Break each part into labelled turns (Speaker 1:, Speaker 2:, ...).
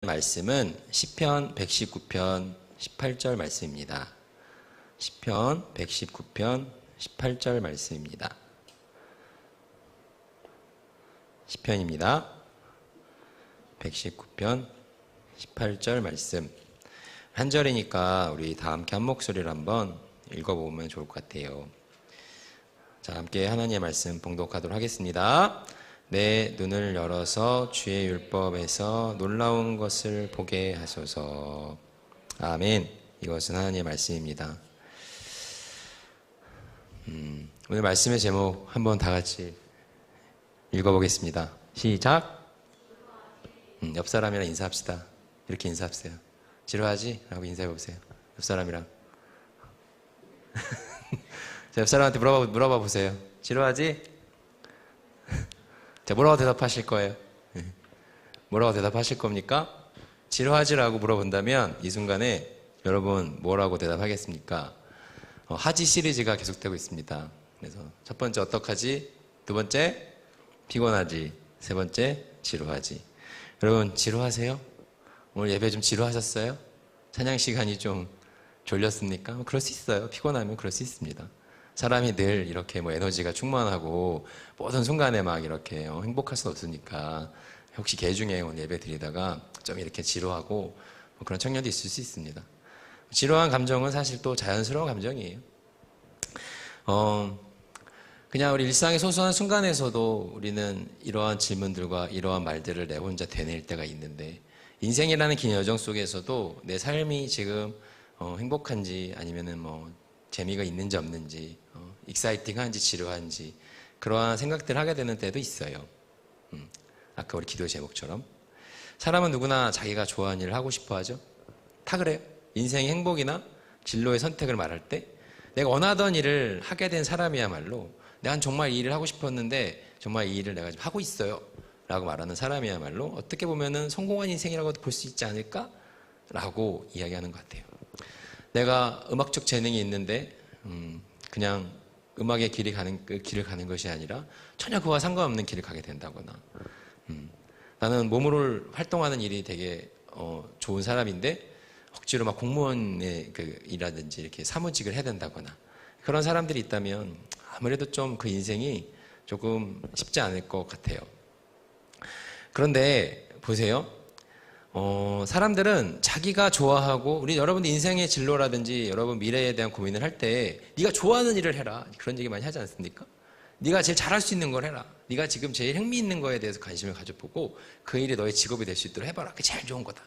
Speaker 1: 말씀은 시편 119편 18절 말씀입니다. 시편 119편 18절 말씀입니다. 시편입니다. 119편 18절 말씀. 한 절이니까 우리 다 함께 한 목소리로 한번 읽어보면 좋을 것 같아요. 자, 함께 하나님의 말씀 봉독하도록 하겠습니다. 내 눈을 열어서 주의 율법에서 놀라운 것을 보게 하소서. 아멘. 이것은 하나님의 말씀입니다. 오늘 말씀의 제목 한번 다 같이 읽어보겠습니다. 시작. 옆 사람이랑 인사합시다. 이렇게 인사하세요. 지루하지? 라고 인사해보세요. 옆 사람이랑. 자, 옆 사람한테 물어봐 보세요. 지루하지? 자, 뭐라고 대답하실 거예요? 뭐라고 대답하실 겁니까? 지루하지라고 물어본다면 이 순간에 여러분 뭐라고 대답하겠습니까? 하지 시리즈가 계속되고 있습니다. 그래서 첫 번째 어떡하지? 두 번째 피곤하지? 세 번째 지루하지? 여러분 지루하세요? 오늘 예배 좀 지루하셨어요? 찬양 시간이 좀 졸렸습니까? 그럴 수 있어요. 피곤하면 그럴 수 있습니다. 사람이 늘 이렇게 에너지가 충만하고 모든 순간에 막 이렇게 행복할 수 없으니까 혹시 개 중에 오늘 예배 드리다가 좀 이렇게 지루하고 그런 청년도 있을 수 있습니다. 지루한 감정은 사실 또 자연스러운 감정이에요. 그냥 우리 일상의 소소한 순간에서도 우리는 이러한 질문들과 이러한 말들을 내 혼자 되뇌일 때가 있는데, 인생이라는 긴 여정 속에서도 내 삶이 지금 행복한지 아니면은 재미가 있는지 없는지, 익사이팅한지 지루한지 그러한 생각들을 하게 되는 때도 있어요. 아까 우리 기도 제목처럼 사람은 누구나 자기가 좋아하는 일을 하고 싶어 하죠. 다 그래요. 인생의 행복이나 진로의 선택을 말할 때 내가 원하던 일을 하게 된 사람이야말로, 내가 정말 이 일을 하고 싶었는데 정말 이 일을 내가 지금 하고 있어요 라고 말하는 사람이야말로 어떻게 보면은 성공한 인생이라고도 볼 수 있지 않을까? 라고 이야기하는 것 같아요. 내가 음악적 재능이 있는데 그냥 음악의 길을 가는 것이 아니라 전혀 그와 상관없는 길을 가게 된다거나, 나는 몸으로 활동하는 일이 되게 좋은 사람인데 억지로 막 공무원의 일이라든지 이렇게 사무직을 해야 된다거나, 그런 사람들이 있다면 아무래도 좀 그 인생이 조금 쉽지 않을 것 같아요. 그런데 보세요. 사람들은 자기가 좋아하고, 우리 여러분들 인생의 진로라든지 여러분 미래에 대한 고민을 할 때 네가 좋아하는 일을 해라, 그런 얘기 많이 하지 않습니까? 네가 제일 잘할 수 있는 걸 해라. 네가 지금 제일 흥미있는 거에 대해서 관심을 가져보고 그 일이 너의 직업이 될 수 있도록 해봐라. 그게 제일 좋은 거다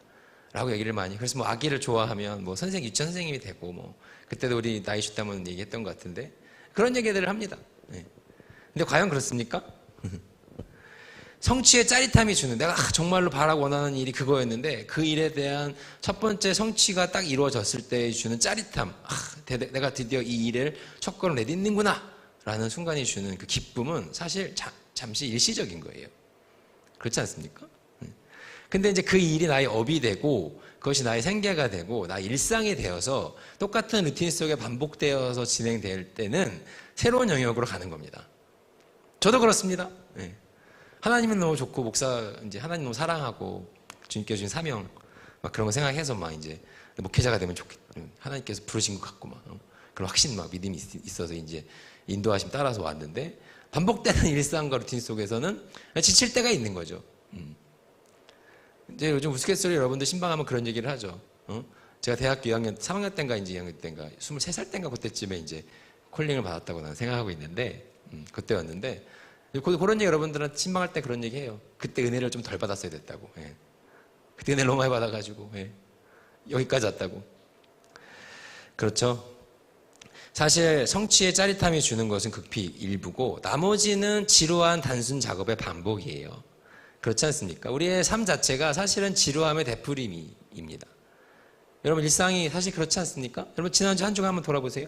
Speaker 1: 라고 얘기를 많이. 그래서 악기를 좋아하면 유치원 선생님이 되고 그때도 우리 나이 슈다문 얘기했던 것 같은데 그런 얘기들을 합니다. 근데 과연 그렇습니까? 성취의 짜릿함이 주는, 내가 정말로 바라고 원하는 일이 그거였는데 그 일에 대한 첫 번째 성취가 딱 이루어졌을 때 주는 짜릿함, 내가 드디어 이 일을 첫 걸음 내딛는구나 라는 순간이 주는 그 기쁨은 사실 잠시 일시적인 거예요. 그렇지 않습니까? 근데 이제 그 일이 나의 업이 되고 그것이 나의 생계가 되고 나의 일상이 되어서 똑같은 루틴 속에 반복되어서 진행될 때는 새로운 영역으로 가는 겁니다. 저도 그렇습니다. 하나님은 너무 좋고, 이제 하나님 너무 사랑하고, 주님께서 주신 사명, 그런 거 생각해서 이제 목회자가 되면 좋겠다. 하나님께서 부르신 것 같고, 그런 확신, 믿음이 있어서 이제 인도하심 따라서 왔는데, 반복되는 일상과 루틴 속에서는 지칠 때가 있는 거죠. 이제 요즘 우스갯소리 여러분들 신방하면 그런 얘기를 하죠. 제가 대학교 2학년, 3학년 때인가 이제 2학년 때인가, 23살 때인가 그때쯤에 이제 콜링을 받았다고 나는 생각하고 있는데, 그때였는데, 그런 얘기 여러분들한테 신방할 때 그런 얘기 해요. 그때 은혜를 좀 덜 받았어야 됐다고. 그때 은혜를 너무 많이 받아가지고 여기까지 왔다고. 그렇죠. 사실 성취의 짜릿함이 주는 것은 극히 일부고 나머지는 지루한 단순 작업의 반복이에요. 그렇지 않습니까? 우리의 삶 자체가 사실은 지루함의 되풀이입니다. 여러분 일상이 사실 그렇지 않습니까? 여러분 지난주 한 주간 한번 돌아보세요.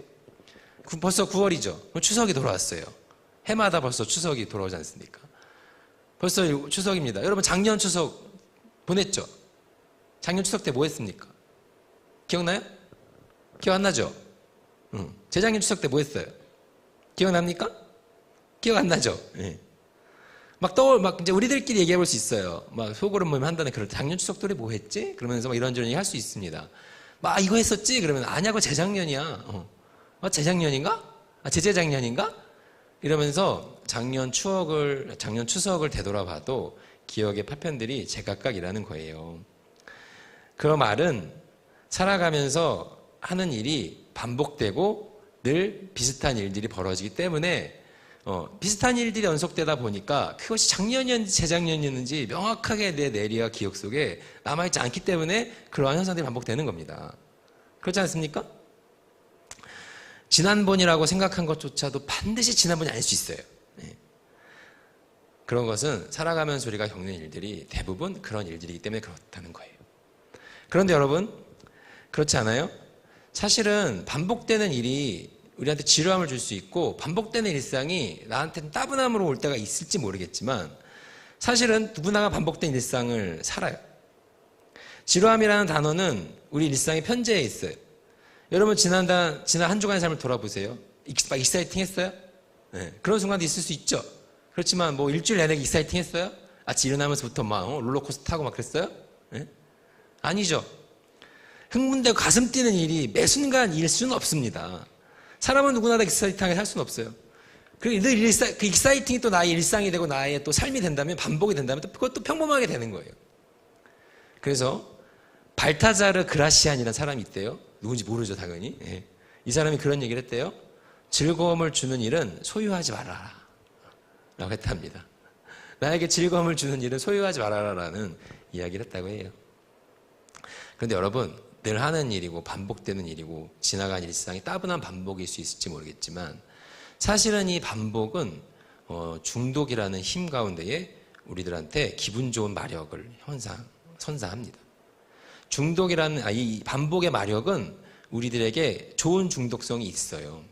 Speaker 1: 벌써 9월이죠. 추석이 돌아왔어요. 해마다 벌써 추석이 돌아오지 않습니까? 벌써 추석입니다. 여러분 작년 추석 보냈죠? 작년 추석 때 뭐 했습니까? 기억나요? 기억 안 나죠? 재작년 추석 때 뭐 했어요? 기억납니까? 기억 안 나죠? 막 이제 우리들끼리 얘기해 볼 수 있어요. 막 소그룹 모임 한다는 그럴 때 작년 추석들이 뭐 했지? 그러면서 막 이런저런 얘기 할 수 있습니다. 막 이거 했었지? 그러면 아냐고 재작년이야. 재작년인가? 재재작년인가? 이러면서 작년 추석을 되돌아봐도 기억의 파편들이 제각각이라는 거예요. 그 말은 살아가면서 하는 일이 반복되고 늘 비슷한 일들이 벌어지기 때문에 비슷한 일들이 연속되다 보니까 그것이 작년이었는지 재작년이었는지 명확하게 내 뇌리와 기억 속에 남아있지 않기 때문에 그러한 현상들이 반복되는 겁니다. 그렇지 않습니까? 지난번이라고 생각한 것조차도 반드시 지난번이 아닐 수 있어요. 그런 것은 살아가면서 우리가 겪는 일들이 대부분 그런 일들이기 때문에 그렇다는 거예요. 그런데 여러분, 그렇지 않아요? 사실은 반복되는 일이 우리한테 지루함을 줄 수 있고 반복되는 일상이 나한테는 따분함으로 올 때가 있을지 모르겠지만 사실은 누구나가 반복된 일상을 살아요. 지루함이라는 단어는 우리 일상의 편재에 있어요. 여러분 지난 한 주간의 삶을 돌아보세요. 막 익사이팅 했어요? 네, 그런 순간도 있을 수 있죠. 그렇지만 뭐 일주일 내내 익사이팅 했어요? 아침 일어나면서부터 막 롤러코스터 타고 막 그랬어요? 네? 아니죠. 흥분되고 가슴 뛰는 일이 매 순간 일 수는 없습니다. 사람은 누구나 다 익사이팅하게 살 수는 없어요. 그 익사이팅이 또 나의 일상이 되고 나의 또 삶이 된다면, 반복이 된다면 또 그것도 평범하게 되는 거예요. 그래서 발타자르 그라시안이라는 사람이 있대요. 누군지 모르죠, 당연히. 예. 이 사람이 그런 얘기를 했대요. 즐거움을 주는 일은 소유하지 말아라 라고 했답니다. 나에게 즐거움을 주는 일은 소유하지 말아라라는 이야기를 했다고 해요. 그런데 여러분, 늘 하는 일이고 반복되는 일이고 지나간 일상이 따분한 반복일 수 있을지 모르겠지만 사실은 이 반복은 중독이라는 힘 가운데에 우리들한테 기분 좋은 마력을 선사합니다. 이 반복의 마력은 우리들에게 좋은 중독성이 있어요.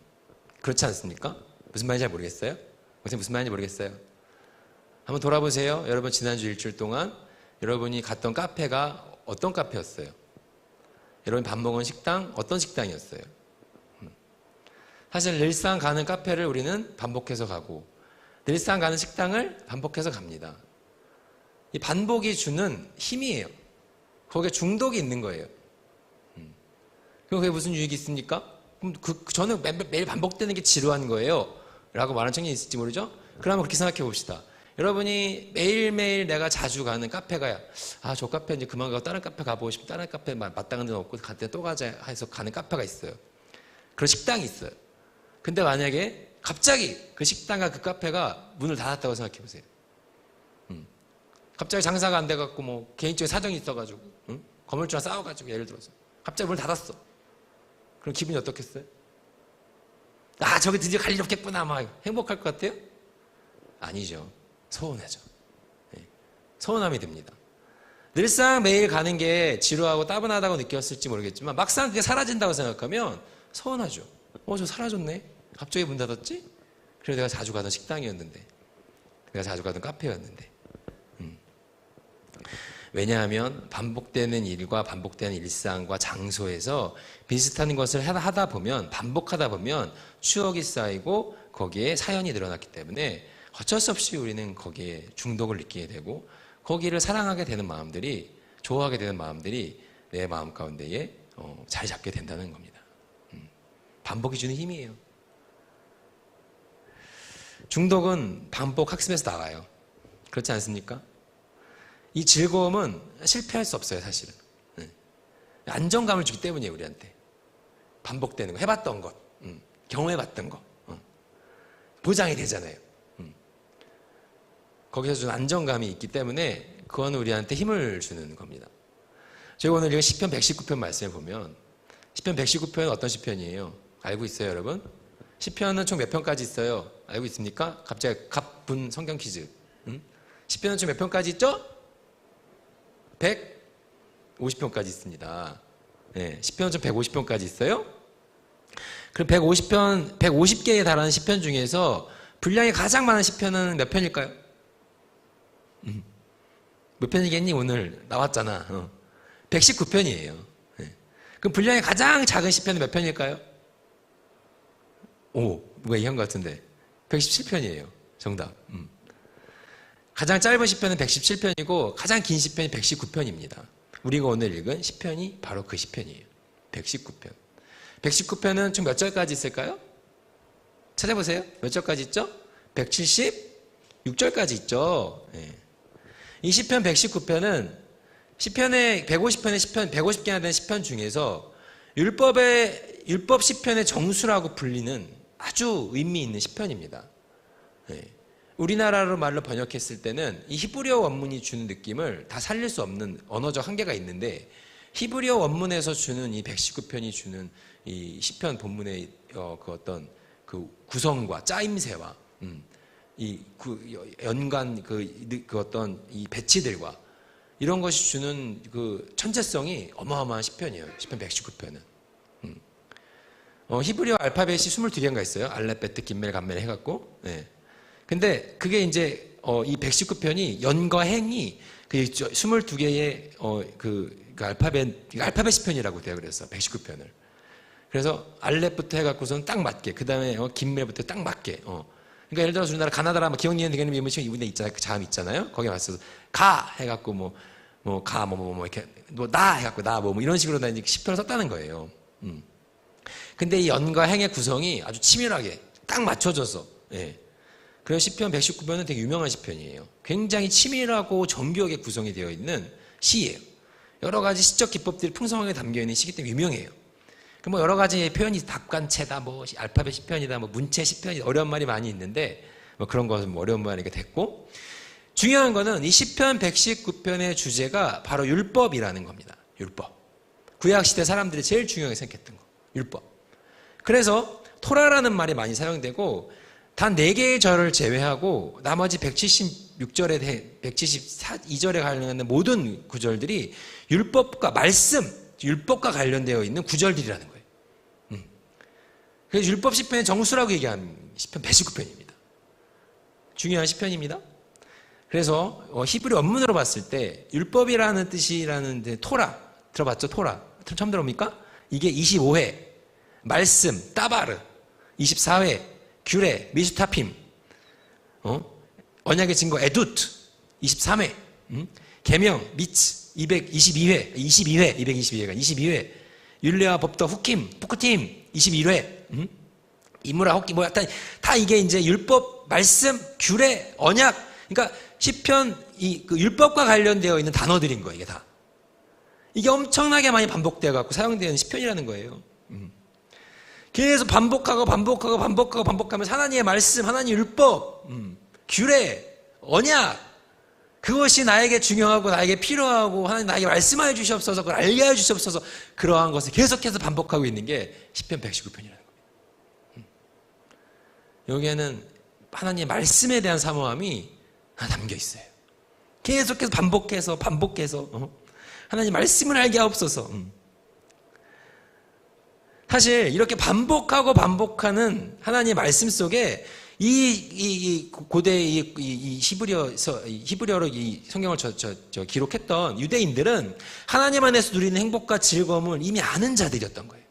Speaker 1: 그렇지 않습니까? 무슨 말인지 잘 모르겠어요? 무슨 말인지 모르겠어요? 한번 돌아보세요. 여러분 지난주 일주일 동안 여러분이 갔던 카페가 어떤 카페였어요? 여러분 밥 먹은 식당 어떤 식당이었어요? 사실 늘상 가는 카페를 우리는 반복해서 가고 늘상 가는 식당을 반복해서 갑니다. 이 반복이 주는 힘이에요. 거기에 중독이 있는 거예요. 그럼 그게 무슨 유익이 있습니까? 그럼 저는 매일 반복되는 게 지루한 거예요 라고 말하는 청년이 있을지 모르죠? 그러면 그렇게 생각해 봅시다. 여러분이 매일매일 내가 자주 가는 카페가 저 카페 이제 그만 가고 다른 카페 가보고 싶고 다른 카페 마땅한 데는 없고 갈 때 또 가자 해서 가는 카페가 있어요. 그런 식당이 있어요. 근데 만약에 갑자기 그 식당과 그 카페가 문을 닫았다고 생각해 보세요. 갑자기 장사가 안 돼갖고 뭐 개인적인 사정이 있어가지고 건물주랑 싸워가지고 예를 들어서 갑자기 문을 닫았어. 그럼 기분이 어떻겠어요? 저기 드디어 갈 일 없겠구나 막 행복할 것 같아요? 아니죠. 서운하죠. 네. 서운함이 듭니다. 늘상 매일 가는 게 지루하고 따분하다고 느꼈을지 모르겠지만 막상 그게 사라진다고 생각하면 서운하죠. 저 사라졌네? 갑자기 문 닫았지? 그래서 내가 자주 가던 식당이었는데 내가 자주 가던 카페였는데 왜냐하면 반복되는 일과 반복되는 일상과 장소에서 비슷한 것을 하다 보면 반복하다 보면 추억이 쌓이고 거기에 사연이 늘어났기 때문에 어쩔 수 없이 우리는 거기에 중독을 느끼게 되고 거기를 사랑하게 되는 마음들이 좋아하게 되는 마음들이 내 마음 가운데에 자리 잡게 된다는 겁니다. 반복이 주는 힘이에요. 중독은 반복 학습에서 나와요. 그렇지 않습니까? 이 즐거움은 실패할 수 없어요, 사실은. 안정감을 주기 때문이에요, 우리한테. 반복되는 거, 해봤던 것, 경험해봤던 거. 보장이 되잖아요. 거기서 주는 안정감이 있기 때문에 그건 우리한테 힘을 주는 겁니다. 저희 오늘 읽은 시편 119편 말씀을 보면 시편 119편은 어떤 시편이에요? 알고 있어요, 여러분? 시편은 총 몇 편까지 있어요? 알고 있습니까? 갑자기 갑분 성경 퀴즈. 시편은 총 몇 편까지 있죠? 150편까지 있습니다. 네, 시편은 총 150편까지 있어요. 그럼 150개에 달하는 시편 중에서 분량이 가장 많은 시편은 몇 편일까요? 몇 편이겠니? 오늘 나왔잖아. 119편이에요. 네. 그럼 분량이 가장 작은 시편은 몇 편일까요? 누가 얘기한 것 같은데 117편이에요. 정답. 가장 짧은 시편은 117편이고 가장 긴 시편이 119편입니다. 우리가 오늘 읽은 시편이 바로 그 시편이에요. 119편. 119편은 총 몇 절까지 있을까요? 찾아보세요. 몇 절까지 있죠? 176절까지 있죠. 네. 이 시편 119편은 시편의 150편의 시편 150개나 되는 시편 중에서 율법 시편의 정수라고 불리는 아주 의미 있는 시편입니다. 네. 우리나라로 말로 번역했을 때는 이 히브리어 원문이 주는 느낌을 다 살릴 수 없는 언어적 한계가 있는데 히브리어 원문에서 주는 이 119편이 주는 이 시편 본문의 그 어떤 그 구성과 짜임새와 연관 그 어떤 이 배치들과 이런 것이 주는 그 천재성이 어마어마한 시편이에요. 시편 119편은. 히브리어 알파벳이 22개인가 있어요. 알렙, 김멜, 감멜 해갖고. 네. 근데 그게 이제 이 119편이 연과 행이 그 22개의 그 알파벳 시편이라고 돼요. 그래서 119편을. 그래서 알렙부터 해갖고서는 딱 맞게, 그 다음에 김멜부터 딱 맞게. 그러니까 예를 들어서 우리나라 가나다라 기억니은 되겠는 이문식 이분에 있잖아요. 그 자음 있잖아요. 거기에 맞서서 가 해갖고 이렇게 나 해갖고 나 이런 식으로 나 이제 시편을 썼다는 거예요. 근데 이 연과 행의 구성이 아주 치밀하게 딱 맞춰져서. 예. 그래서 시편 119편은 되게 유명한 시편이에요. 굉장히 치밀하고 정교하게 구성이 되어 있는 시예요. 여러 가지 시적 기법들이 풍성하게 담겨 있는 시기 때문에 유명해요. 뭐 여러 가지 표현이 답관체다, 알파벳 시편이다, 문체 시편이다, 어려운 말이 많이 있는데 그런 것은 어려운 말이니까 됐고, 중요한 거는 이 시편 119편의 주제가 바로 율법이라는 겁니다. 율법. 구약 시대 사람들이 제일 중요하게 생각했던 거, 율법. 그래서 토라라는 말이 많이 사용되고 단 4개의 절을 제외하고 나머지 172절에 관련된 모든 구절들이 율법과 율법과 관련되어 있는 구절들이라는 거예요. 그래서 율법 시편의 정수라고 얘기하는 시편 119편입니다. 중요한 시편입니다. 그래서 히브리 원문으로 봤을 때 율법이라는 뜻이라는 토라 들어봤죠? 토라 처음 들어봅니까? 이게 25회 말씀 따바르 24회 규례 미슈타핌 언약의 증거 에두트 23회 계명 미츠 222회 율례와 법도 후킴 푸크팀 21회 이무라 혹기 다 이게 이제 율법 말씀 규례 언약, 그러니까 시편 그 율법과 관련되어 있는 단어들인 거예요. 이게 다 이게 엄청나게 많이 반복되어 갖고 사용되는 시편이라는 거예요. 계속 반복하면서 하나님의 말씀, 하나님의 율법, 규례, 언약, 그것이 나에게 중요하고 나에게 필요하고 하나님 나에게 말씀하여 주시옵소서, 그걸 알게 하여 주시옵소서, 그러한 것을 계속해서 반복하고 있는 게 시편 119편이라는 거예요. 여기에는 하나님의 말씀에 대한 사모함이 담겨 있어요. 계속해서 반복해서 하나님 말씀을 알게 하옵소서. 사실 이렇게 반복하는 하나님의 말씀 속에 이 고대 이 히브리어로 이 성경을 기록했던 유대인들은 하나님 안에서 누리는 행복과 즐거움을 이미 아는 자들이었던 거예요.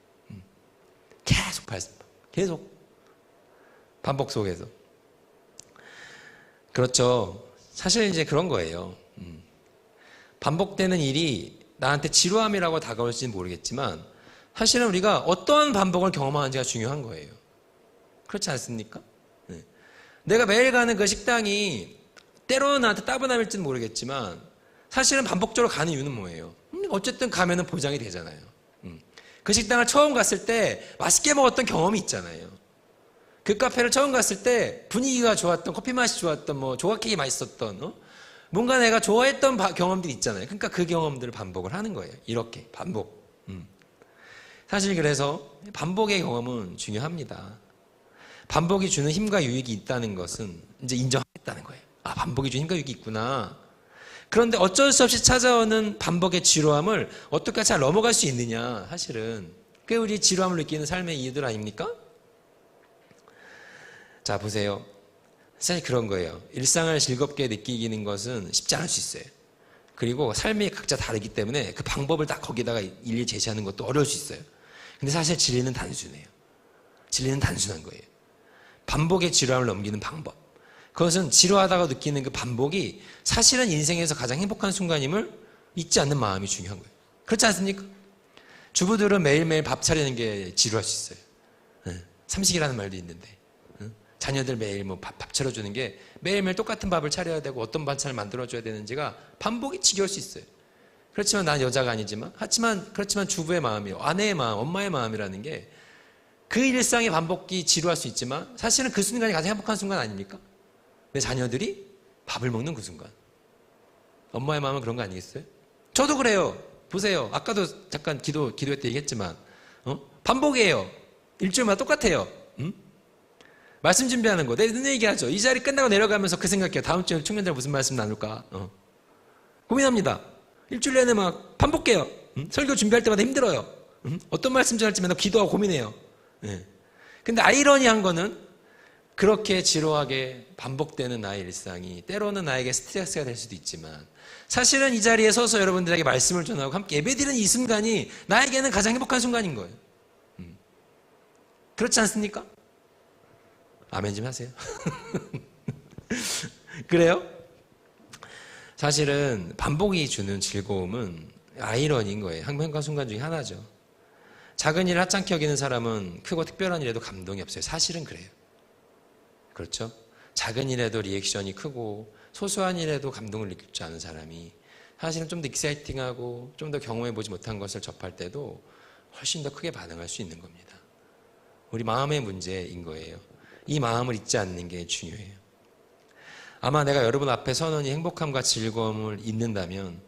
Speaker 1: 계속 반복 속에서. 그렇죠. 사실 이제 그런 거예요. 반복되는 일이 나한테 지루함이라고 다가올지는 모르겠지만 사실은 우리가 어떠한 반복을 경험하는지가 중요한 거예요. 그렇지 않습니까? 네. 내가 매일 가는 그 식당이 때로는 나한테 따분함일지는 모르겠지만 사실은 반복적으로 가는 이유는 뭐예요? 어쨌든 가면은 보장이 되잖아요. 그 식당을 처음 갔을 때 맛있게 먹었던 경험이 있잖아요. 그 카페를 처음 갔을 때 분위기가 좋았던, 커피 맛이 좋았던, 조각케이크 맛있었던, 뭔가 내가 좋아했던 경험들이 있잖아요. 그러니까 그 경험들을 반복을 하는 거예요. 이렇게 반복. 사실 그래서 반복의 경험은 중요합니다. 반복이 주는 힘과 유익이 있다는 것은 이제 인정하겠다는 거예요. 아, 반복이 주는 힘과 유익이 있구나. 그런데 어쩔 수 없이 찾아오는 반복의 지루함을 어떻게 잘 넘어갈 수 있느냐. 사실은 그게 우리 지루함을 느끼는 삶의 이유들 아닙니까? 자, 보세요. 사실 그런 거예요. 일상을 즐겁게 느끼는 것은 쉽지 않을 수 있어요. 그리고 삶이 각자 다르기 때문에 그 방법을 딱 거기다가 일일이 제시하는 것도 어려울 수 있어요. 근데 사실 진리는 단순해요. 진리는 단순한 거예요. 반복의 지루함을 넘기는 방법. 그것은 지루하다고 느끼는 그 반복이 사실은 인생에서 가장 행복한 순간임을 잊지 않는 마음이 중요한 거예요. 그렇지 않습니까? 주부들은 매일매일 밥 차리는 게 지루할 수 있어요. 삼식이라는 말도 있는데, 자녀들 매일 뭐 밥 차려주는 게 매일매일 똑같은 밥을 차려야 되고 어떤 반찬을 만들어줘야 되는지가 반복이 지겨울 수 있어요. 그렇지만 난 여자가 아니지만, 그렇지만 주부의 마음이요, 아내의 마음, 엄마의 마음이라는 게 그 일상의 반복이 지루할 수 있지만 사실은 그 순간이 가장 행복한 순간 아닙니까? 내 자녀들이 밥을 먹는 그 순간. 엄마의 마음은 그런 거 아니겠어요? 저도 그래요. 보세요. 아까도 잠깐 기도회 때 얘기했지만, 반복이에요. 일주일마다 똑같아요. 말씀 준비하는 거. 늘 얘기하죠. 이 자리 끝나고 내려가면서 그 생각해요. 다음 주에 청년들 무슨 말씀 나눌까? 고민합니다. 일주일 내내 막 반복해요. 설교 준비할 때마다 힘들어요. 어떤 말씀 전할지 맨날 기도하고 고민해요. 근데 아이러니한 거는 그렇게 지루하게 반복되는 나의 일상이 때로는 나에게 스트레스가 될 수도 있지만 사실은 이 자리에 서서 여러분들에게 말씀을 전하고 함께 예배드리는 이 순간이 나에게는 가장 행복한 순간인 거예요. 그렇지 않습니까? 아멘 좀 하세요. 그래요? 사실은 반복이 주는 즐거움은 아이러니인 거예요. 행복한 순간 중에 하나죠. 작은 일을 하찮게 여기는 사람은 크고 특별한 일에도 감동이 없어요. 사실은 그래요. 그렇죠? 작은 일에도 리액션이 크고 소소한 일에도 감동을 느낄 줄 아는 사람이 사실은 좀 더 익사이팅하고 좀 더 경험해보지 못한 것을 접할 때도 훨씬 더 크게 반응할 수 있는 겁니다. 우리 마음의 문제인 거예요. 이 마음을 잊지 않는 게 중요해요. 아마 내가 여러분 앞에 선언이 행복함과 즐거움을 잊는다면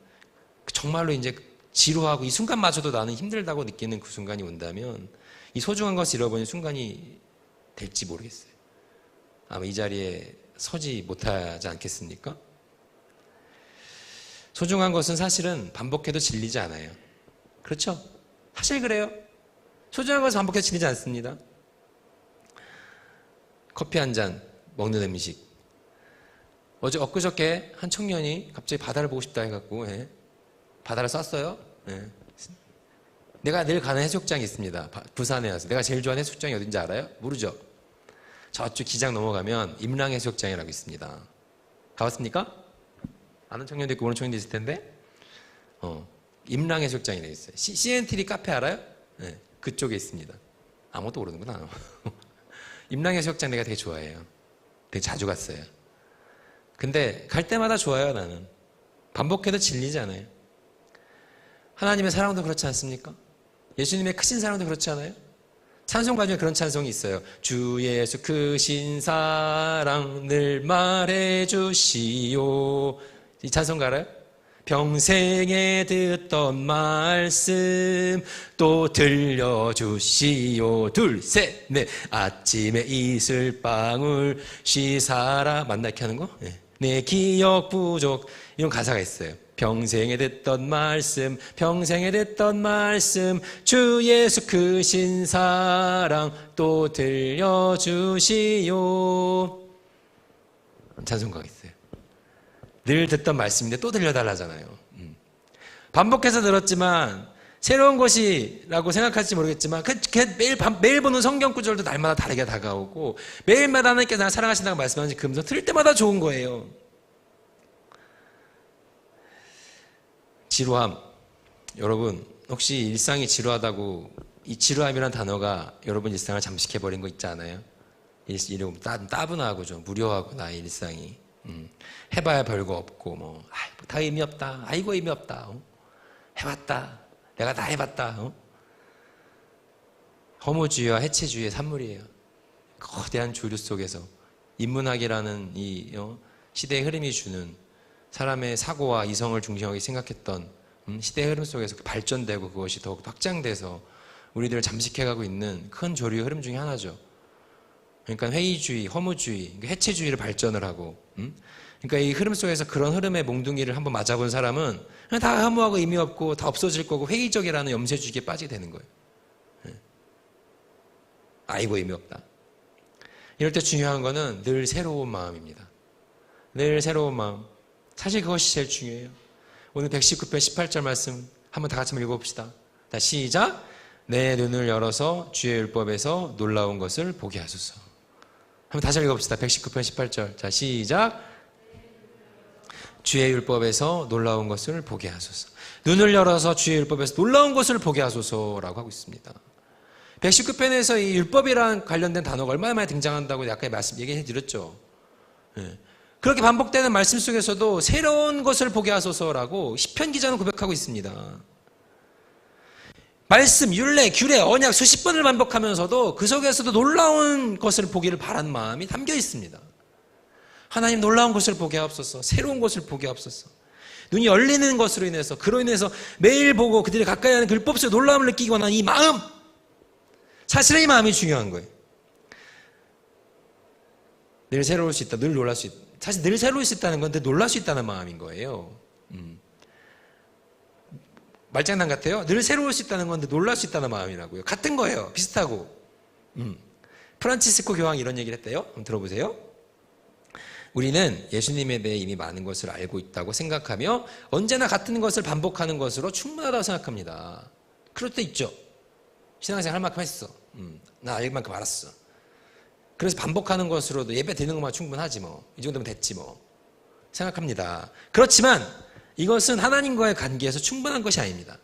Speaker 1: 정말로 이제 지루하고 이 순간마저도 나는 힘들다고 느끼는 그 순간이 온다면 이 소중한 것을 잃어버린 순간이 될지 모르겠어요. 아마 이 자리에 서지 못하지 않겠습니까? 소중한 것은 사실은 반복해도 질리지 않아요. 그렇죠? 사실 그래요. 소중한 것은 반복해도 질리지 않습니다. 커피 한 잔, 먹는 음식. 엊그저께 한 청년이 갑자기 바다를 보고 싶다 해갖고 바다를 쐈어요. 내가 늘 가는 해수욕장이 있습니다. 부산에 와서. 내가 제일 좋아하는 해수욕장이 어딘지 알아요? 모르죠? 저쪽 기장 넘어가면 임랑해수욕장이라고 있습니다. 가봤습니까? 아는 청년도 있고 모르는 청년도 있을 텐데 임랑해수욕장이라고 있어요. CNTV 카페 알아요? 네, 그쪽에 있습니다. 아무것도 모르는구나. 임랑해수욕장 내가 되게 좋아해요. 되게 자주 갔어요. 근데 갈 때마다 좋아요. 나는 반복해도 질리지 않아요. 하나님의 사랑도 그렇지 않습니까? 예수님의 크신 사랑도 그렇지 않아요? 찬송가 중에 그런 찬송이 있어요. 주 예수 크신 사랑 늘 말해주시오. 이 찬송가 알아요? 평생에 듣던 말씀 또 들려주시오. 둘, 셋, 넷. 아침에 이슬방울 쉬사라. 맞나 이렇게 하는 거? 내 기억 부족. 이런 가사가 있어요. 평생에 듣던 말씀, 평생에 듣던 말씀, 주 예수 크신 사랑 또 들려주시오. 찬송가가 있어요. 늘 듣던 말씀인데 또 들려달라잖아요. 반복해서 들었지만 새로운 것이라고 생각할지 모르겠지만 매일 보는 성경 구절도 날마다 다르게 다가오고 매일마다 하나님께서 나를 사랑하신다고 말씀하는지 그 음성 들을 때마다 좋은 거예요. 지루함. 여러분 혹시 일상이 지루하다고 이 지루함이란 단어가 여러분 일상을 잠식해버린 거 있지 않아요? 이러고 따분하고 좀 무료하고 나의 일상이 해봐야 별거 없고 다 의미 없다. 아이고 의미 없다. 해봤다. 내가 다 해봤다. 허무주의와 해체주의의 산물이에요. 거대한 조류 속에서 인문학이라는 이 시대의 흐름이 주는 사람의 사고와 이성을 중심하게 생각했던 시대의 흐름 속에서 발전되고 그것이 더욱 확장돼서 우리들을 잠식해가고 있는 큰 조류의 흐름 중에 하나죠. 그러니까 회의주의, 허무주의, 해체주의를 발전을 하고 그러니까 이 흐름 속에서 그런 흐름의 몽둥이를 한번 맞아본 사람은 그냥 다 허무하고 의미 없고 다 없어질 거고 회의적이라는 염세주의에 빠지게 되는 거예요. 아이고 의미 없다. 이럴 때 중요한 거는 늘 새로운 마음입니다. 늘 새로운 마음. 사실 그것이 제일 중요해요. 오늘 119편 18절 말씀 한번 다 같이 읽어봅시다. 자, 시작. 내 눈을 열어서 주의 율법에서 놀라운 것을 보게 하소서. 한번 다시 읽어봅시다. 119편 18절. 자, 시작. 주의 율법에서 놀라운 것을 보게 하소서. 눈을 열어서 주의 율법에서 놀라운 것을 보게 하소서라고 하고 있습니다. 119편에서 이 율법이랑 관련된 단어가 얼마나 많이 등장한다고 아까 얘기해 드렸죠. 예. 그렇게 반복되는 말씀 속에서도 새로운 것을 보게 하소서라고 시편 기자는 고백하고 있습니다. 말씀, 율례, 규례, 언약 수십 번을 반복하면서도 그 속에서도 놀라운 것을 보기를 바라는 마음이 담겨 있습니다. 하나님 놀라운 것을 보게 하옵소서. 새로운 것을 보게 하옵소서. 눈이 열리는 것으로 인해서 그로 인해서 매일 보고 그들이 가까이 하는 그 율법 속에 놀라움을 느끼기 원하는 이 마음, 사실은 이 마음이 중요한 거예요. 늘 새로울 수 있다. 늘 놀랄 수 있다. 사실 늘 새로울 수 있다는 건 늘 놀랄 수 있다는 마음인 거예요. 말장난 같아요. 늘 새로울 수 있다는 건 늘 놀랄 수 있다는 마음이라고요. 같은 거예요. 비슷하고. 프란치스코 교황이 이런 얘기를 했대요. 한번 들어보세요. 우리는 예수님에 대해 이미 많은 것을 알고 있다고 생각하며 언제나 같은 것을 반복하는 것으로 충분하다고 생각합니다. 그럴 때 있죠. 신앙생활 할 만큼 했어. 나 알 만큼 알았어. 그래서 반복하는 것으로도 예배 드리는 것만 충분하지 뭐. 이 정도면 됐지 뭐. 생각합니다. 그렇지만 이것은 하나님과의 관계에서 충분한 것이 아닙니다.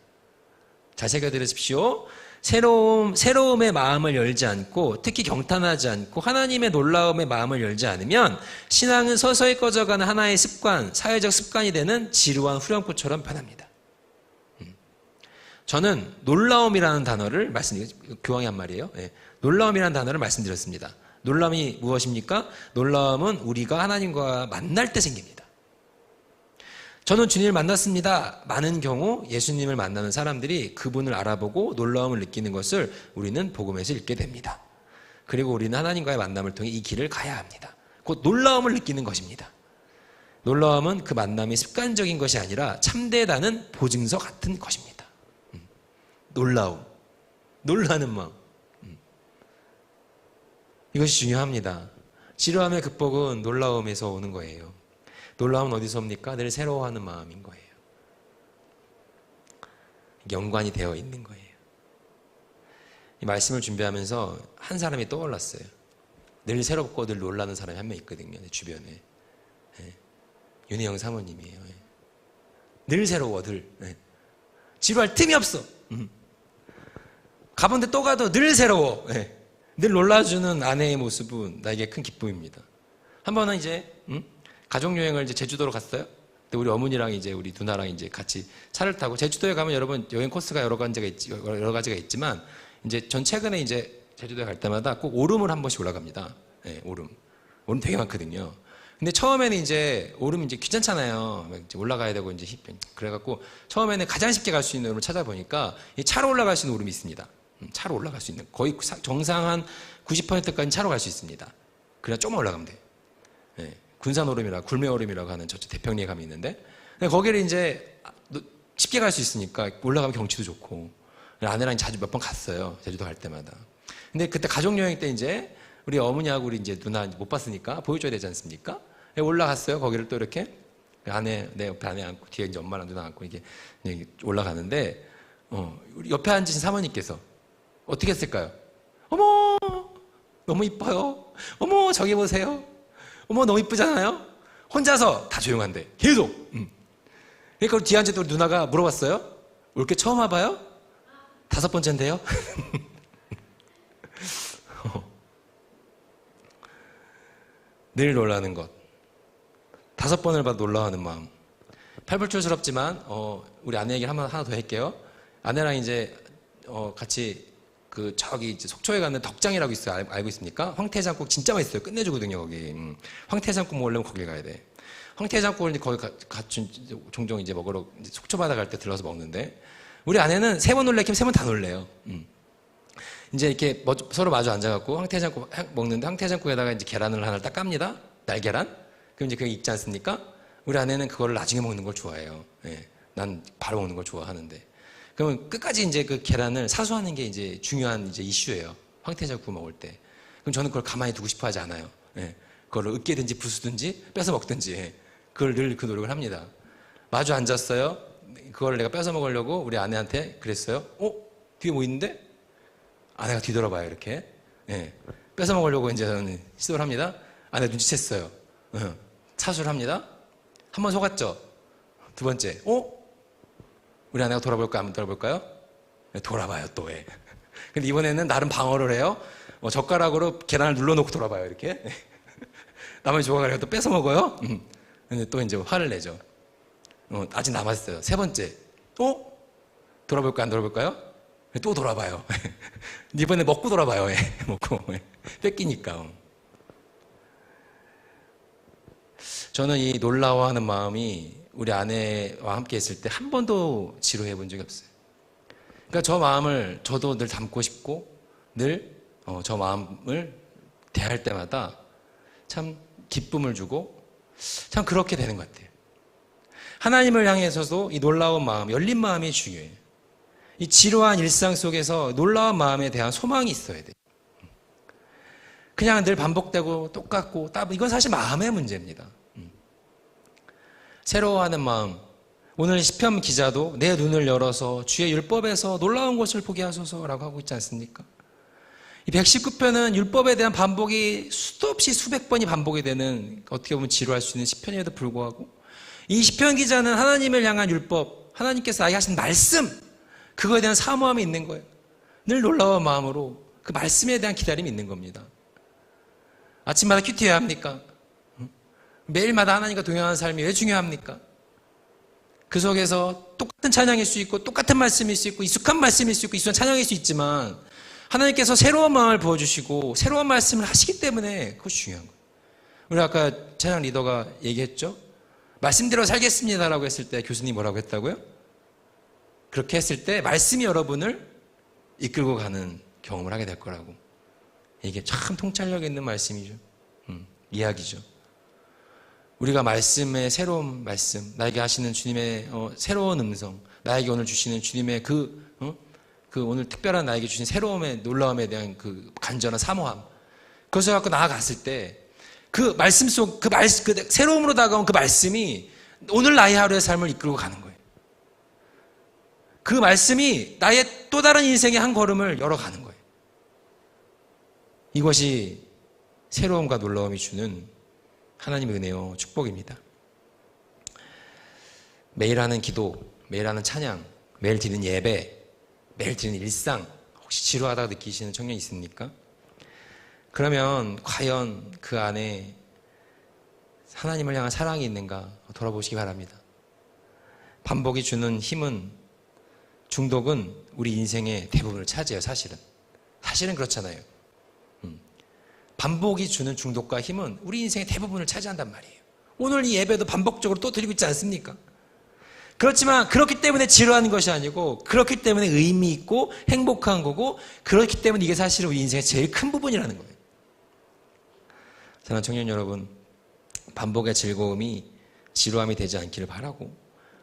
Speaker 1: 잘 새겨들으십시오. 새로움의 마음을 열지 않고 특히 경탄하지 않고 하나님의 놀라움의 마음을 열지 않으면 신앙은 서서히 꺼져가는 하나의 습관, 사회적 습관이 되는 지루한 후렴구처럼 변합니다. 저는 놀라움이라는 단어를 교황이 한 말이에요. 네. 놀라움이라는 단어를 말씀드렸습니다. 놀라움이 무엇입니까? 놀라움은 우리가 하나님과 만날 때 생깁니다. 저는 주님을 만났습니다. 많은 경우 예수님을 만나는 사람들이 그분을 알아보고 놀라움을 느끼는 것을 우리는 복음에서 읽게 됩니다. 그리고 우리는 하나님과의 만남을 통해 이 길을 가야 합니다. 곧 놀라움을 느끼는 것입니다. 놀라움은 그 만남이 습관적인 것이 아니라 참되다는 보증서 같은 것입니다. 놀라움, 놀라는 마음. 이것이 중요합니다. 지루함의 극복은 놀라움에서 오는 거예요. 놀라움은 어디서 옵니까? 늘 새로워하는 마음인 거예요. 연관이 되어 있는 거예요. 이 말씀을 준비하면서 한 사람이 떠올랐어요. 늘 새롭고 늘 놀라는 사람이 한 명 있거든요. 내 주변에. 네. 윤혜영 사모님이에요. 네. 늘 새로워, 늘. 네. 지루할 틈이 없어. 가본데 또 가도 늘 새로워. 네. 늘 놀라주는 아내의 모습은 나에게 큰 기쁨입니다. 한 번은 이제 가족여행을 이제 제주도로 갔어요. 근데 우리 어머니랑 이제 우리 누나랑 이제 같이 차를 타고 제주도에 가면 여러분 여행 코스가 여러 가지가 있지만 이제 전 최근에 이제 제주도에 갈 때마다 꼭 오름을 한 번씩 올라갑니다. 네, 오름 되게 많거든요. 근데 처음에는 이제 오름 이제 귀찮잖아요. 이제 올라가야 되고 이제 그래갖고 처음에는 가장 쉽게 갈 수 있는 오름을 찾아보니까 이 차로 올라갈 수 있는 오름이 있습니다. 차로 올라갈 수 있는 거의 정상 한 90%까지 차로 갈 수 있습니다. 그냥 조금만 올라가면 돼. 네. 군산오름이라고 굴매오름이라고 하는 저쪽 대평리에 가면 있는데 거기를 이제 쉽게 갈 수 있으니까 올라가면 경치도 좋고 아내랑 자주 몇 번 갔어요. 제주도 갈 때마다. 근데 그때 가족여행 때 이제 우리 어머니하고 우리 이제 누나 못 봤으니까 보여줘야 되지 않습니까? 올라갔어요. 거기를 또 이렇게 내 옆에 아내 앉고 뒤에 이제 엄마랑 누나 앉고 이게 올라가는데 우리 옆에 앉으신 사모님께서 어떻게 했을까요? 어머 너무 이뻐요. 어머 저기 보세요. 어머 너무 이쁘잖아요. 혼자서 다 조용한데 계속. 그러니까 뒤에 앉은 우리 누나가 물어봤어요. 올게 처음 와봐요? 5번째인데요. 늘 놀라는 것. 5번을 봐도 놀라워하는 마음. 팔불출스럽지만 우리 아내 얘기를 하나 더 할게요. 아내랑 이제 같이 저기 이제 속초에 가는 덕장이라고 있어요. 알고 있습니까? 황태장국 진짜 맛있어요. 끝내주거든요 거기. 황태장국 먹으려면 거기 가야 돼. 황태장국을 이제 거기 종종 이제 먹으러 이제 속초 바다 갈 때 들러서 먹는데 우리 아내는 3번 놀래키면 3번 다 놀래요. 이제 이렇게 서로 마주 앉아갖고 황태장국 먹는데 황태장국에다가 이제 계란을 하나 딱 깝니다. 날계란. 그럼 이제 그게 익지 않습니까? 우리 아내는 그거를 나중에 먹는 걸 좋아해요. 예. 난 바로 먹는 걸 좋아하는데. 그러면 끝까지 이제 그 계란을 사수하는 게 이제 중요한 이제 이슈예요. 황태자국 먹을 때. 그럼 저는 그걸 가만히 두고 싶어 하지 않아요. 예. 그걸 으깨든지 부수든지 뺏어 먹든지. 예. 그걸 늘 그 노력을 합니다. 마주 앉았어요. 그걸 내가 뺏어 먹으려고 우리 아내한테 그랬어요. 뒤에 뭐 있는데? 아내가 뒤돌아봐요, 이렇게. 예. 뺏어 먹으려고 이제 저는 시도를 합니다. 아내 눈치챘어요. 차수를 합니다. 한 번 속았죠. 두 번째, 우리 아내가 돌아볼까 안 돌아볼까요? 네, 돌아봐요 또. 왜? 근데 이번에는 나름 방어를 해요. 젓가락으로 계란을 눌러놓고 돌아봐요 이렇게. 나머지 조각을 또 뺏어 먹어요. 근데 또 이제 화를 내죠. 아직 남았어요. 세 번째, 돌아볼까 안 돌아볼까요? 또 돌아봐요. 이번에 먹고 돌아봐요. 먹고 뺏기니까. 저는 이 놀라워하는 마음이 우리 아내와 함께 있을 때 한 번도 지루해 본 적이 없어요. 그러니까 저 마음을 저도 늘 담고 싶고 늘 저 마음을 대할 때마다 참 기쁨을 주고 참 그렇게 되는 것 같아요. 하나님을 향해서도 이 놀라운 마음, 열린 마음이 중요해요. 이 지루한 일상 속에서 놀라운 마음에 대한 소망이 있어야 돼요. 그냥 늘 반복되고 똑같고 이건 사실 마음의 문제입니다. 새로워하는 마음. 오늘 시편 기자도 내 눈을 열어서 주의 율법에서 놀라운 것을 보게 하소서라고 하고 있지 않습니까? 이 119편은 율법에 대한 반복이 수도 없이 수백 번이 반복이 되는 어떻게 보면 지루할 수 있는 시편임에도 불구하고 이 시편 기자는 하나님을 향한 율법, 하나님께서 나에게 하신 말씀, 그거에 대한 사모함이 있는 거예요. 늘 놀라운 마음으로 그 말씀에 대한 기다림이 있는 겁니다. 아침마다 큐티해야 합니까? 매일마다 하나님과 동행하는 삶이 왜 중요합니까? 그 속에서 똑같은 찬양일 수 있고 똑같은 말씀일 수 있고 익숙한 말씀일 수 있고 익숙한 찬양일 수 있지만 하나님께서 새로운 마음을 부어주시고 새로운 말씀을 하시기 때문에 그것이 중요한 거예요. 우리 아까 찬양 리더가 얘기했죠? 말씀대로 살겠습니다라고 했을 때 교수님이 뭐라고 했다고요? 그렇게 했을 때 말씀이 여러분을 이끌고 가는 경험을 하게 될 거라고. 이게 참 통찰력 있는 말씀이죠. 이야기죠. 우리가 말씀의 새로운 말씀, 나에게 하시는 주님의 새로운 음성, 나에게 오늘 주시는 주님의 그 오늘 특별한 나에게 주신 새로움의 놀라움에 대한 그 간절한 사모함, 그것을 갖고 나아갔을 때 그 말씀 속, 그 새로움으로 다가온 그 말씀이 오늘 나의 하루의 삶을 이끌고 가는 거예요. 그 말씀이 나의 또 다른 인생의 한 걸음을 열어가는 거예요. 이것이 새로움과 놀라움이 주는 하나님의 은혜요 축복입니다. 매일 하는 기도, 매일 하는 찬양, 매일 드리는 예배, 매일 드리는 일상, 혹시 지루하다고 느끼시는 청년이 있습니까? 그러면 과연 그 안에 하나님을 향한 사랑이 있는가 돌아보시기 바랍니다. 반복이 주는 힘은, 중독은 우리 인생의 대부분을 차지해요. 사실은 그렇잖아요. 반복이 주는 중독과 힘은 우리 인생의 대부분을 차지한단 말이에요. 오늘 이 예배도 반복적으로 또 드리고 있지 않습니까? 그렇지만 그렇기 때문에 지루한 것이 아니고 그렇기 때문에 의미 있고 행복한 거고 그렇기 때문에 이게 사실은 우리 인생의 제일 큰 부분이라는 거예요. 사랑하는 청년 여러분, 반복의 즐거움이 지루함이 되지 않기를 바라고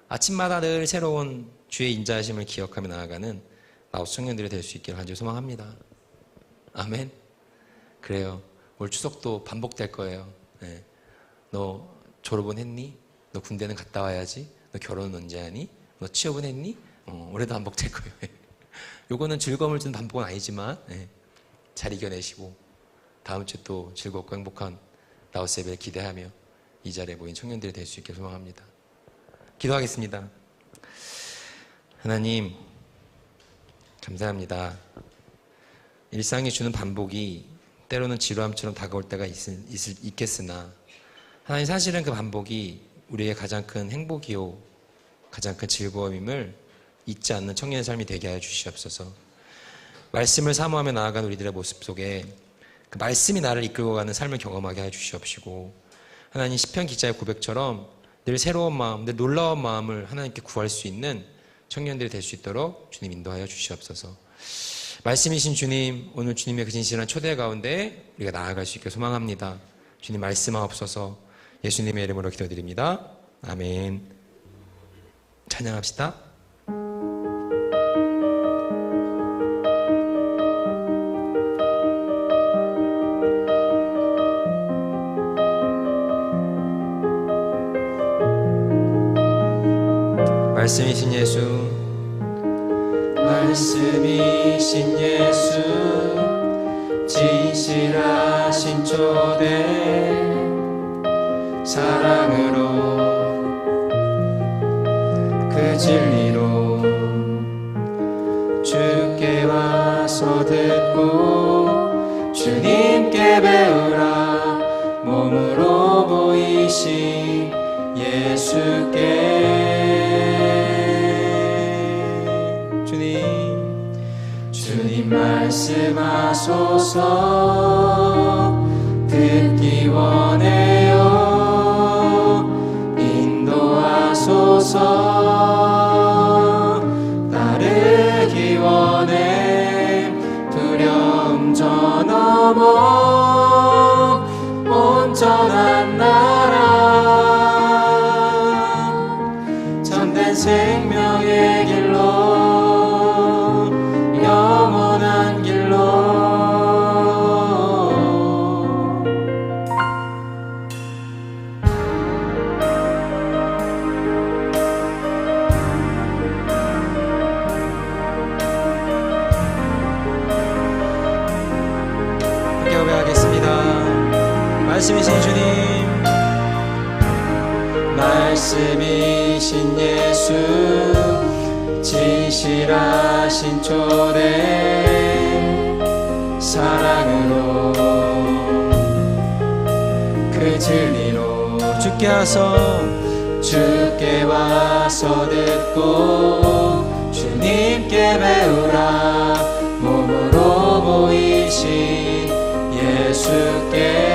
Speaker 1: 아침마다 늘 새로운 주의 인자하심을 기억하며 나아가는 나우스 청년들이 될 수 있기를 간절히 소망합니다. 아멘. 그래요. 올 추석도 반복될 거예요. 네. 너 졸업은 했니? 너 군대는 갔다 와야지. 너 결혼은 언제 하니? 너 취업은 했니? 올해도 반복될 거예요. 요거는 즐거움을 주는 반복은 아니지만 잘 이겨내시고 다음 주에 또 즐겁고 행복한 나우스 예배를 기대하며 이 자리에 모인 청년들이 될 수 있게 소망합니다. 기도하겠습니다. 하나님 감사합니다. 일상이 주는 반복이 때로는 지루함처럼 다가올 때가 있겠으나 하나님, 사실은 그 반복이 우리의 가장 큰 행복이요 가장 큰 즐거움임을 잊지 않는 청년의 삶이 되게 하여 주시옵소서. 말씀을 사모하며 나아가는 우리들의 모습 속에 그 말씀이 나를 이끌고 가는 삶을 경험하게 하여 주시옵시고, 하나님 시편 기자의 고백처럼 늘 새로운 마음, 늘 놀라운 마음을 하나님께 구할 수 있는 청년들이 될 수 있도록 주님 인도하여 주시옵소서. 말씀이신 주님, 오늘 주님의 그 진실한 초대 가운데 우리가 나아갈 수 있게 소망합니다. 주님 말씀하옵소서. 예수님의 이름으로 기도드립니다. 아멘. 찬양합시다. 말씀이신 예수, 말씀이신 예수, 진실하신 초대 사랑으로 그 진리로 주께 와서 듣고 주님께 배우라. 몸으로 보이신 예수께 주님 말씀하소서. 듣기 원해요. 인도하소서. 따르기 원해. 두려움 저 넘어 온전한 나라 참된 생명의 길로 영원한 길로 함께 고백하겠습니다. 말씀이신 주님, 말씀이신 예수, 진실하신 초대 사랑으로 그 진리로 주께 와서 듣고 주님께 배우라. 몸으로 보이신 예수께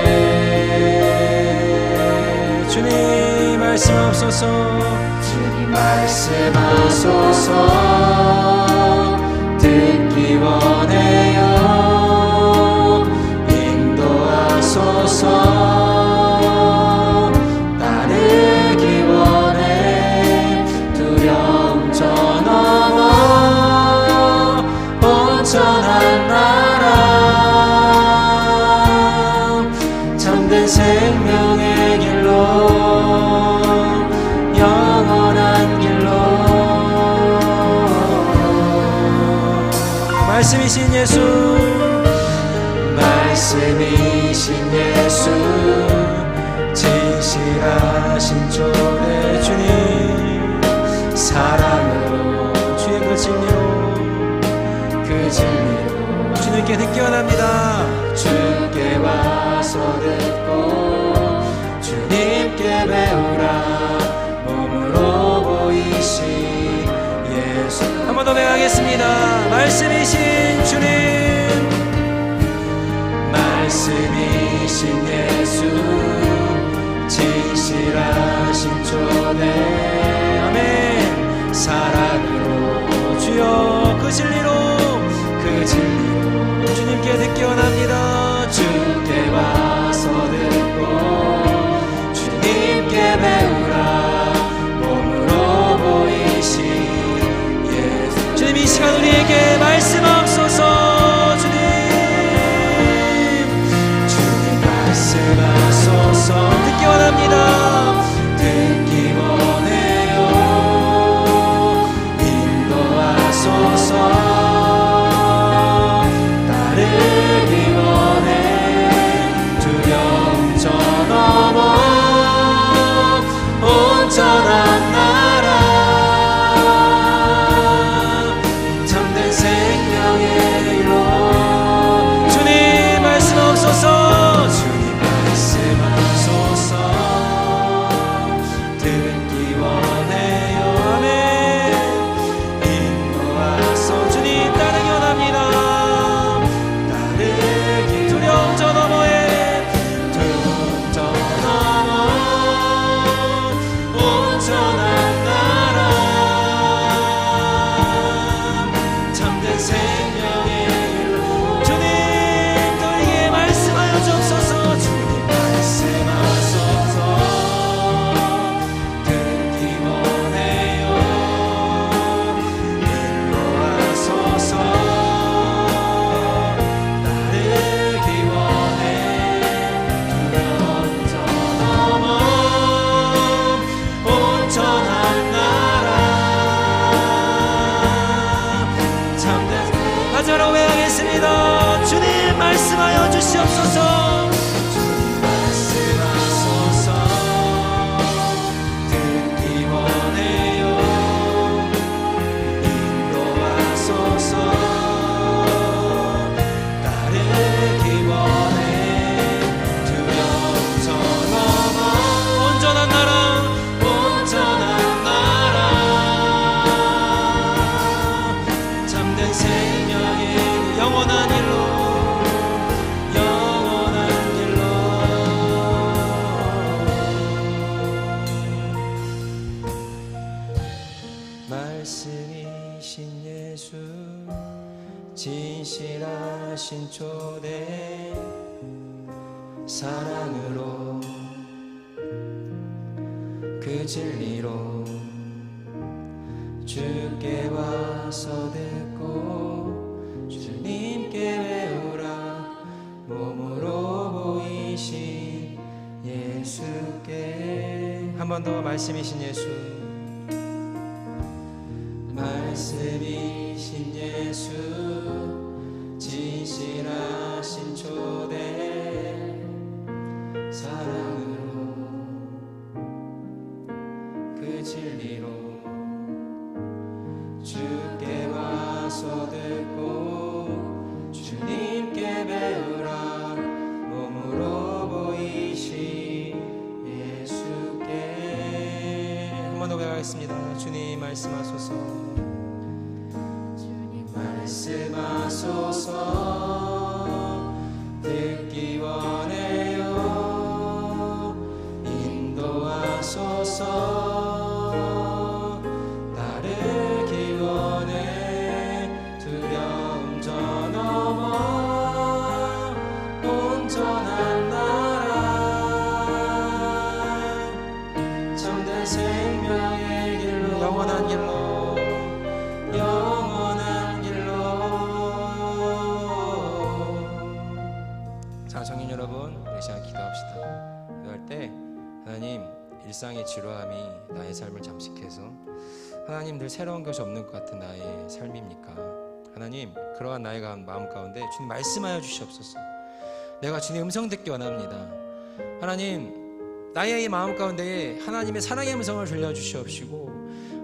Speaker 1: 주님 말씀하소서. 주님 말씀하소서. 듣기 원해요. 인도하소서. 따르기 원해. 두려움 저 넘어 온전한 나라 참된 생명의 길로 영원한 길로 말씀이신 예수, 말씀이신 예수, 진실하신 초대 주님 사랑으로 주의 그 진리로 주님께 듣기 원합니다. 주께 와서 듣고 주님께 배우라. 몸으로 보이신 예수. 한 번 더 배워가겠습니다. 말씀이신 주님, 말씀이신 예수, 진실하신 초대 아멘 사랑으로 주여 그 진리로 주님께 듣기 원합니다. 주께 와서 듣고 주님께 배우라. 몸으로 보이신 예수. 주님 이 시간 우리에게 말씀하소서. 주님 말씀하소서. 듣기 원합니다. 듣기 원해요. 인도하소서. 온전한 나라 참된 생명의 길로 주님 말씀하소서. 주님 말씀하소서. 듣기 원해요. 아멘. 인도하소서. 주님 따르기 원합니다. 따르기 두려움 저 너머에 두려움 저 너머 온전한 나라 참된 생명의 길로 주님 너에게 말씀하여 주옵소서. 주님 말씀하소서. 듣기 원해요. 인도하소서. 따르기 원해. 두려움 저 넘어 온전한 나라 참된 하자로 외하겠습니다. 주님 말씀하여 주시옵소서.
Speaker 2: 말씀이신 예수 진실하신 초대 사랑으로 그 진리로 주께 와서 듣고 주님께 배우라 몸으로 보이신 예수께. 한 번 더. 말씀이신 예수 말씀이신 예수 진실하신 초대 사랑으로 그 진리로 주께 와서 듣고 주님께 배우라 몸으로 보이신 예수께. 한 번 더 배워가겠습니다. 주님 말씀하소서. 말씀하소서. 듣기 원해요. 인도하소서. 따르기 원해. 두려움 저 넘어 온전한 나라 참된 생명의 길로 영원한 길로 영원한 길로. 자, 청년 여러분, 우리 시간 기도합시다. 기도할 때 하나님, 일상의 지루함이 나의 삶을 잠식해서 하나님 늘 새로운 것이 없는 것 같은 나의 삶입니까? 하나님, 그러한 나의 마음 가운데 주님 말씀하여 주시옵소서. 내가 주님의 음성 듣기 원합니다. 하나님, 나의 마음 가운데에 하나님의 사랑의 음성을 들려주시옵시고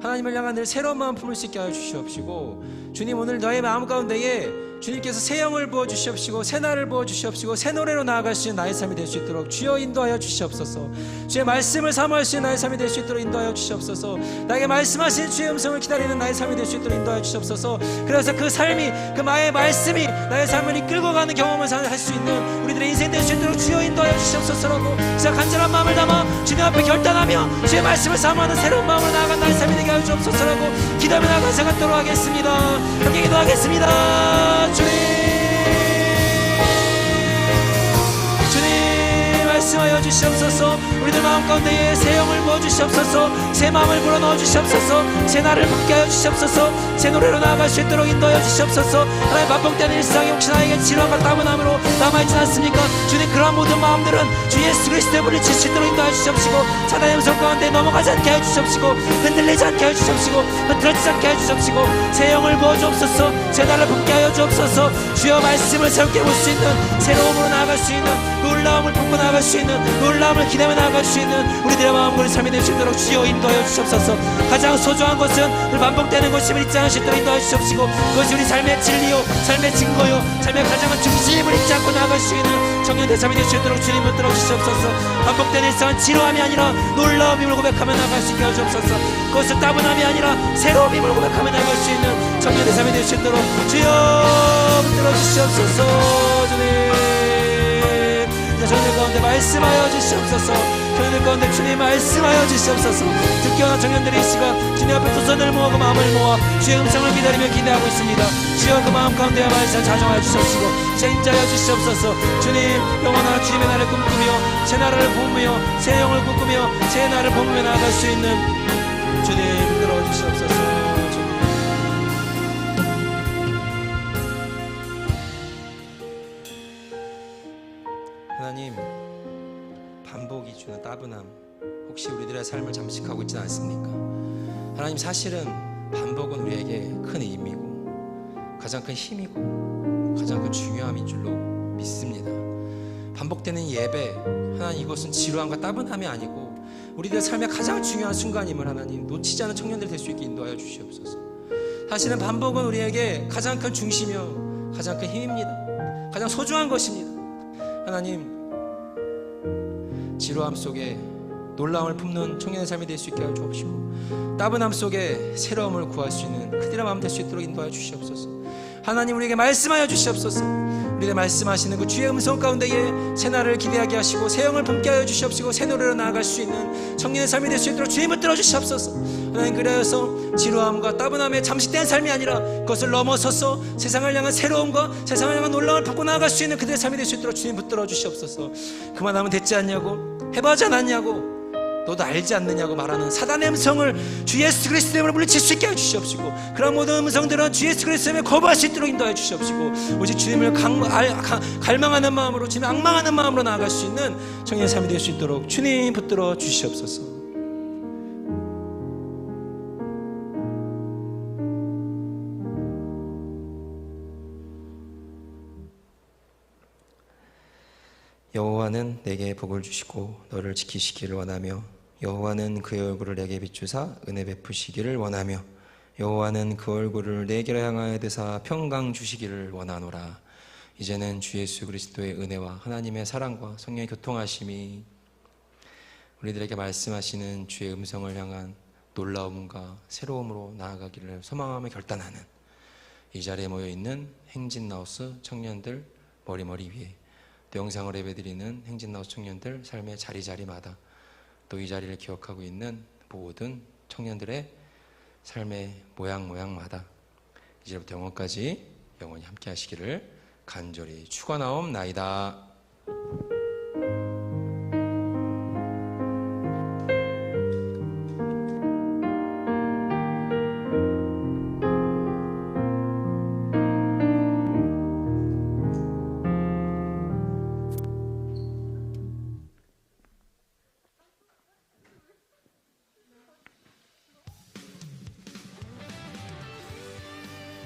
Speaker 2: 하나님을 향한 늘 새로운 마음 품을 수 있게 하여 주시옵시고 주님, 오늘 너의 마음 가운데에 주님께서 새 영을 부어주시옵시고 새 날을 부어주시옵시고 새 노래로 나아갈 수 있는 나의 삶이 될 수 있도록 주여 인도하여 주시옵소서. 주의 말씀을 사모할 수 있는 나의 삶이 될 수 있도록 인도하여 주시옵소서. 나에게 말씀하신 주의 음성을 기다리는 나의 삶이 될 수 있도록 인도하여 주시옵소서. 그래서 그 삶이, 그 나의 말씀이 나의 삶을 이끌고 가는 경험을 할 수 있는 우리들의 인생 될 수 있도록 주여 인도하여 주시옵소서라고 진짜 간절한 마음을 담아 주님 앞에 결단하며 주의 말씀을 사모하는 새로운 마음으로 나아간 나의 삶이 되게 하여 주옵소서라고 기도하며 나아가 생각하도록 하겠습니다. 함께 기도하겠습니다. 주님 말씀하여 주시옵소서. 우리들 마음 가운데에 새 영을 부어주시옵소서. 새 마음을 불어넣어 주시옵소서. 새 날을 붙게 하여 주시옵소서. 새 노래로 나아갈 수 있도록 인도하여 주시옵소서. 하나님, 반복되는 일상이 혹시 나에게 지루함과 따분함으로 남아있지 않습니까? 주님, 그러한 모든 마음들은 주 예수 그리스도의 불을 지칠 수 있도록 인도하여 주시옵시고 사단의 음성 가운데 넘어가지 않게 하여 주시옵시고 흔들리지 않게 하여 주시옵시고 흐트러지지 않게 하여 주시옵시고 새 영을 부어 주옵소서. 새 날을 붙게 하여 주옵소서. 주여 말씀을 새롭게 볼 수 있는 새로움으로 나아갈 수 있는 놀라움을 품고 나아갈 수 있는 놀라움을 기대며 나아갈 수 있는 우리들의 마음과 삶이 될 수 있도록 주여 인도하여 주시옵소서. 가장 소중한 것은 늘 반복되는 것임을 잊지 않으실 수 있도록 인도하여 주시옵시고 그것이 우리 삶의 진리요 삶의 증거요 삶의 가장 중심을 잊지 않고 나아갈 수 있는 청년 대참이 될 수 있도록 주님 붙들어 주시옵소서. 반복되는 일상은 지루함이 아니라 놀라움임을 고백하며 나아갈 수 있게 하여 주옵소서. 그것은 따분함이 아니라 새로움임을 고백하며 나아갈 수 있는 청년 대참이 될 수 있도록 주여 붙들어 주시옵소서. 주님, 저희들 가운데 말씀하여 주시옵소서. 저희들 가운데 주님 말씀하여 주시옵소서. 듣기 원한 청년들이 이 시간 주님 앞에 두 손을 모으고 마음을 모아 주의 음성을 기다리며 기대하고 있습니다. 주여 그 마음 가운데 말씀 자정하여 주시옵시고 인자하여 주시옵소서. 주님, 영원한 주님의 날을 꿈꾸며 새 나라를 보며 새 영을 꿈꾸며 새 날을 보며 나아갈 수 있는 주님 들어주시옵소서. 하나님, 반복이 주는 따분함 혹시 우리들의 삶을 잠식하고 있지는 않습니까? 하나님, 사실은 반복은 우리에게 큰 의미고 가장 큰 힘이고 가장 큰 중요함인 줄로
Speaker 1: 믿습니다. 반복되는 예배, 하나님 이것은 지루함과 따분함이 아니고 우리들 삶의 가장 중요한 순간임을 하나님 놓치지 않은 청년들 될 수 있게 인도하여 주시옵소서. 사실은 반복은 우리에게 가장 큰 중심이요 가장 큰 힘입니다. 가장 소중한 것입니다. 하나님, 지루함 속에 놀라움을 품는 청년의 삶이 될 수 있게 하여 주옵시고 따분함 속에 새로움을 구할 수 있는 그들의 마음 될 수 있도록 인도하여 주시옵소서. 하나님, 우리에게 말씀하여 주시옵소서. 우리에게 말씀하시는 그 주의 음성 가운데에 새 날을 기대하게 하시고 새 영을 품게 하여 주시옵시고 새 노래로 나아갈 수 있는 청년의 삶이 될 수 있도록 주님 붙들어 주시옵소서. 하나님, 그래서 지루함과 따분함에 잠식된 삶이 아니라 그것을 넘어서서 세상을 향한 새로움과 세상을 향한 놀라움을 품고 나아갈 수 있는 그들의 삶이 될 수 있도록 주님 붙들어 주시옵소서. 그만하면 됐지 않냐고, 해봐하지 않았냐고, 너도 알지 않느냐고 말하는 사단의 음성을 주 예수 그리스도 이름으로 물리칠 수 있게 해주시옵시고 그런 모든 음성들은 주 예수 그리스도 이름에 거부할 수 있도록 인도해 주시옵시고 오직 주님을 갈망하는 마음으로, 주님을 앙망하는 마음으로 나아갈 수 있는 청년의 삶이 될 수 있도록 주님 붙들어 주시옵소서. 여호와는 내게 복을 주시고 너를 지키시기를 원하며 여호와는 그의 얼굴을 내게 비추사 은혜 베푸시기를 원하며 여호와는 그 얼굴을 내게로 향하여 드사 평강 주시기를 원하노라. 이제는 주 예수 그리스도의 은혜와 하나님의 사랑과 성령의 교통하심이 우리들에게 말씀하시는 주의 음성을 향한 놀라움과 새로움으로 나아가기를 소망하며 결단하는 이 자리에 모여있는 행진나우스 청년들 머리머리 위에 또 영상을 예배드리는 행진나우스 청년들 삶의 자리자리마다 또 이 자리를 기억하고 있는 모든 청년들의 삶의 모양마다 이제부터 영원까지 영원히 함께 하시기를 간절히 축원하옵나이다.